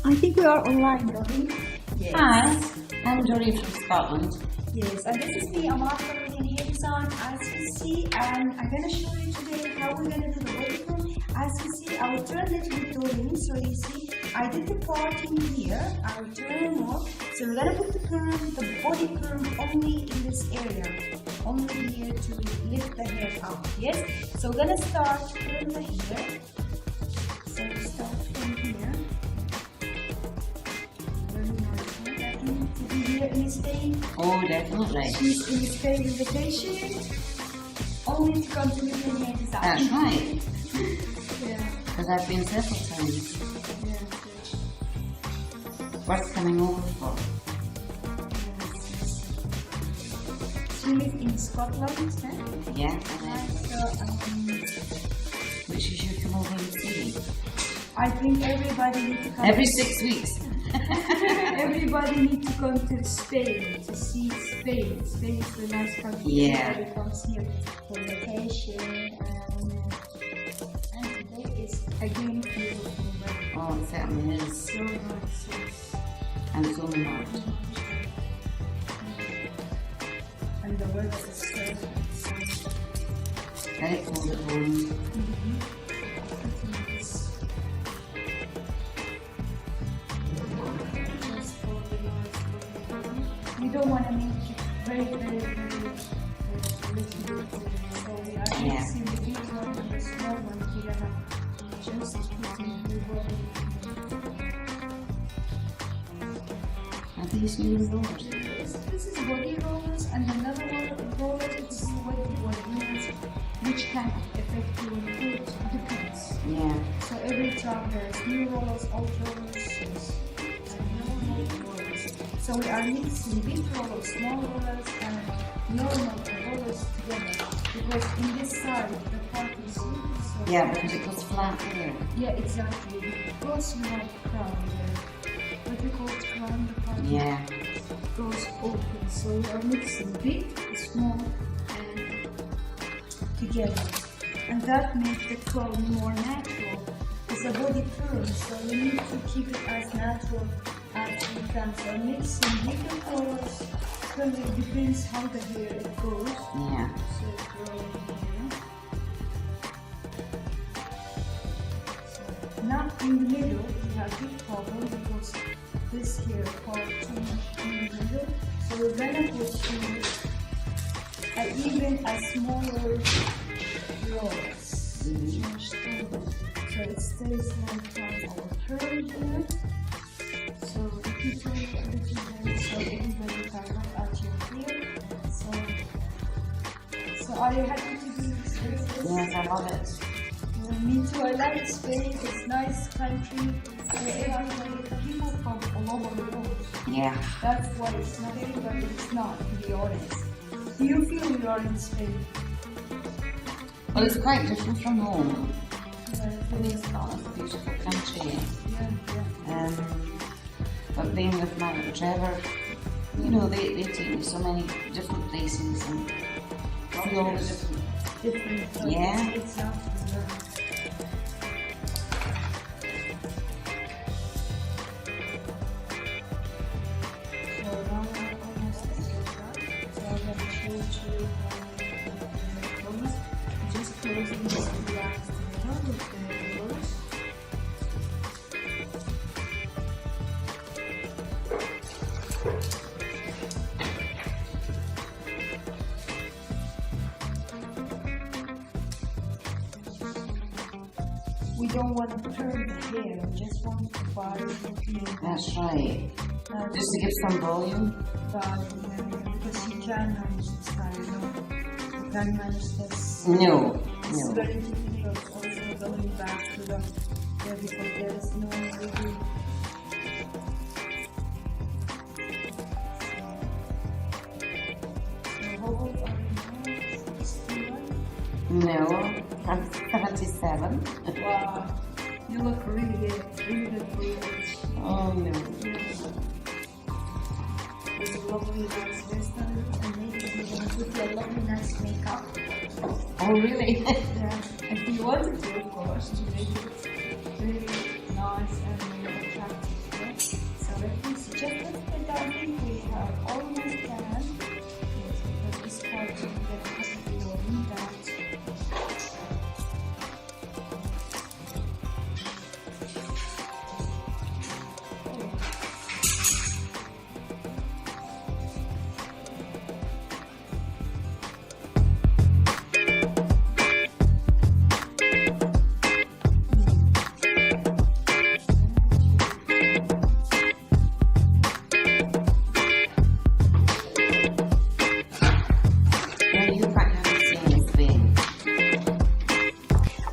I think we are online, Doreen. Yes. Hi, I'm Doreen from Scotland. Yes, and this is me, Amal Hermuz in hair design, as you see, and I'm going to show you today how we're going to do the body perm. As you see, I will turn it with Doreen, so you see, I did the part in here, I will turn off, so we're going to put the perm, the body perm only in this area, only here to lift the hair up, yes? So we're going to start from the hair, so we start from here. Here in Spain. Oh, definitely. She's in Spain in vacation. Only to continue in hair design. That's right. Yeah. Because I've been several times. Yeah. Worth coming over for. She lives in Scotland, eh? Yeah. So, Which you should come over and see. I think everybody needs to come. Every 6 weeks. Everybody needs to come to Spain to see Spain. Spain is a nice country. Yeah. Everybody comes here for vacation. And today is again beautiful weather. Oh, it certainly is. So nice. Yes. And so hot. And the weather is so nice. Very cold at home. We don't want to make it very little. So we are mixing the big one and the small one together. Just putting the body. Are these new rollers? This is body rollers, and another one roller is what rollers, which kind of effect you will put depends. Yeah. So every time there's new rollers, old rollers, and normal rollers. So we are mixing big rollers, small rollers, and normal rollers together. Because in this side, the part is really so. Yeah, because it goes flat here. Yeah, exactly. Because we have crown there. What we call crown, the part Yeah. goes open. So we are mixing big, small, and together. And that makes the curl more natural. It's a body perm, so you need to keep it as natural as you can. So mixing different colors, because it depends how the hair it goes. Yeah. So curling here. So not in the middle, we have big problem because this here part too much in the middle. So we're gonna go to even a smaller rollers. So it stays like that our turn here. So if you turn it a little bit, so everybody can look at your hair. So are you happy to do this? Yes, I love it. Yeah, me too. I like Spain. It's nice country. Everybody, people from all over the world. Yeah. That's why it's not everybody. It's not, to be honest. Do you feel you are in Spain? Well, it's quite different from home. Yeah, It is Scotland's a beautiful country. yeah. But being with my Trevor, you know, they take me so many different places and see all the different. Different. Yeah. It's not. So now I'm almost done. So I'm going to show you how to just closing this last middle with the rollers. We don't want to turn the hair, we just want the body looking That's right. Just to give some volume. body, because you can manage this style, you can manage this. No. It's No. very difficult also going back to the hair because there is no really. So how old are you now? 61? No. I'm 77. Wow, you look really good for your age. Oh, no. With a lovely nice hairstyle and maybe even put your lovely nice makeup. Oh, really? Yeah, if you wanted to, of course, to make it really nice and really attractive. I think we have almost done. Yes, because this part we get doing that.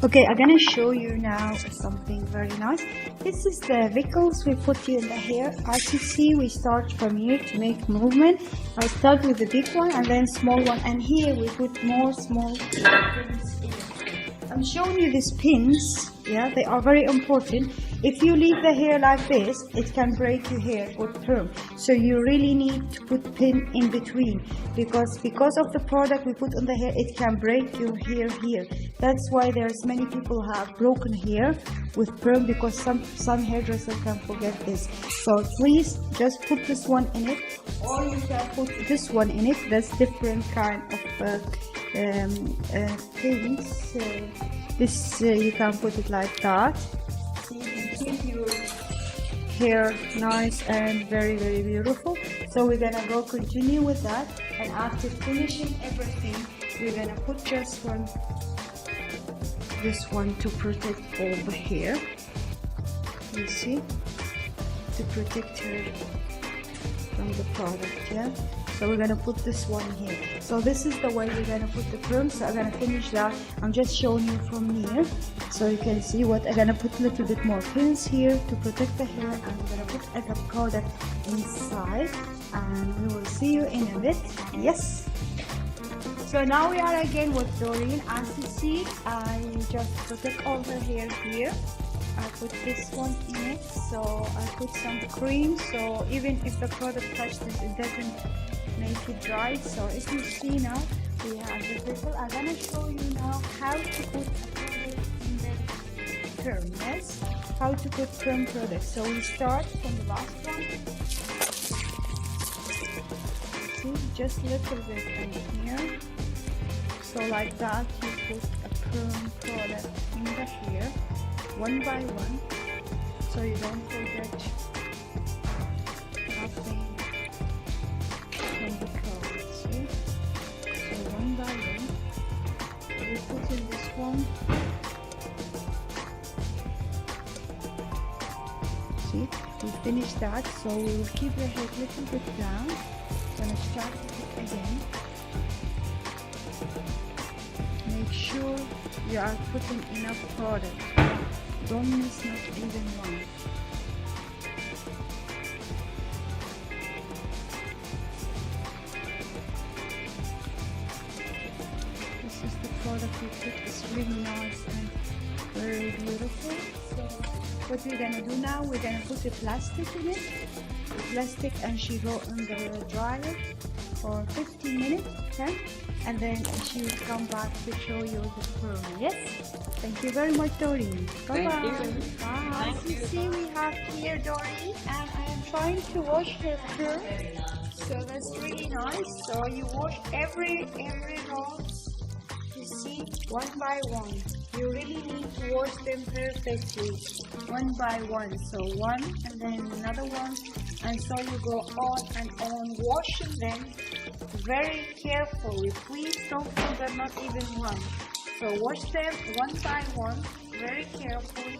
Okay, I'm gonna show you now something very nice. This is the wickles we put in the hair. As you see, we start from here to make movement. I start with the big one and then small one, and here we put more small pins in it. I'm showing you these pins. Yeah, they are very important. If you leave the hair like this, it can break your hair with perm. So you really need to put pin in between, because of the product we put on the hair, it can break your hair here. That's why there's many people have broken hair with perm, because some hairdresser can forget this. So please just put this one in it, or you can put this one in it. That's different kind of things. This you can put it like that. So you can keep your hair nice and very, very beautiful. So we're gonna go continue with that, and after finishing everything, we're gonna put just this one to protect all the hair. You see, to protect her from the product. Yeah. So we're gonna put this one here. So this is the way we're gonna put the perm. So I'm gonna finish that. I'm just showing you from here, so you can see what I'm gonna put a little bit more pins here to protect the hair, and we're gonna put the product inside, and we will see you in a bit. Yes. So now we are again with Doreen. As you see, I just protect all her hair here. I put this one in it, so I put some cream, so even if the product touches this, it doesn't make it dry. So as you see now, we have the purple. I'm gonna show you now how to put a product in the perm. Yes, how to put perm product. So we start from the last one. See, just a little bit in here. So like that, you put a perm product in the hair, one by one, so you don't forget nothing from the color. See? So one by one, we put in this one. See, we finished that, so we will keep the head a little bit down. Gonna start it again. Make sure you are putting enough product. Don't miss not even one. This is the product we put. It's really nice and very beautiful. So what we're gonna do now, we're gonna put the plastic in it. The plastic, and she go under the dryer for 15 minutes, okay? And then she will come back to show you the perm. Yes? Thank you very much, Doreen. Bye bye. Bye. As you see, we have here Doreen, and I am trying to wash her perm. So that's really nice. So you wash every roll. You see, one by one. You really need to wash them perfectly, one by one. So one, and then another one, and so you go on and on washing them very carefully. Please don't forget not even one. So wash them one by one, very carefully.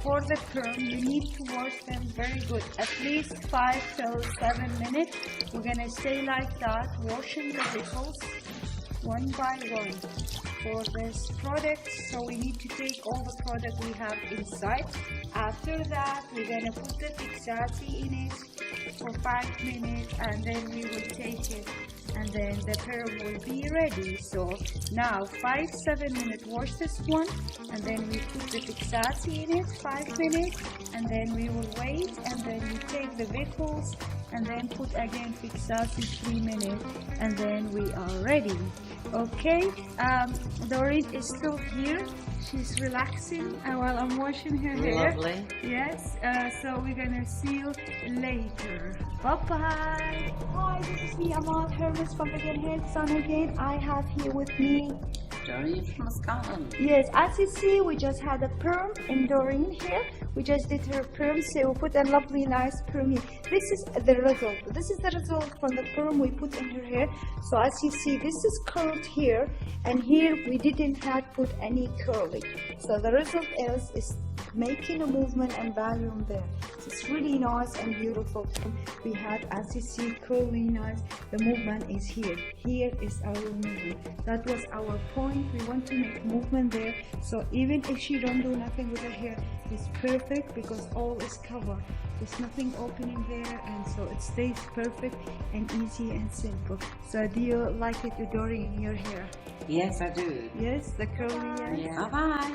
For the perm, you need to wash them very good, at least 5 till 7 minutes. We're gonna stay like that, washing the wickles one by one. For this product, so we need to take all the product we have inside. After that, we're gonna put the Beachy in it for 5 minutes, and then we will take it, and then the perm will be ready. So now 5-7 minutes, wash this one, and then we put the Beachy in it 5 minutes, and then we will wait, and then we take the wickles, and then put again Beachy 3 minutes, and then we are ready. Okay, Doreen is still here, she's relaxing while I'm washing her hair. Lovely. Yes, so we're gonna see you later. Bye-bye. Hi, this is me, Amal Hermuz from Vivyan Hair Design again. I have here with me, Doreen from Scotland. yes, as you see, we just had a perm in Doreen here. We just did her perm, so we put a lovely, nice perm here. This is the result. This is the result from the perm we put in her hair. So as you see, this is curled here, and here we didn't have put any curling. So the result is making a movement and volume there. So it's really nice and beautiful. We had, as you see, curly nice. The movement is here. Here is our movement. That was our point. We want to make movement there. So even if she don't do nothing with her hair, it's perfect because all is covered. There's nothing opening there, and so it stays perfect and easy and simple. So do you like it, Dory, in your hair? Yes, I do. Yes, the curly hair. Yeah. Bye-bye.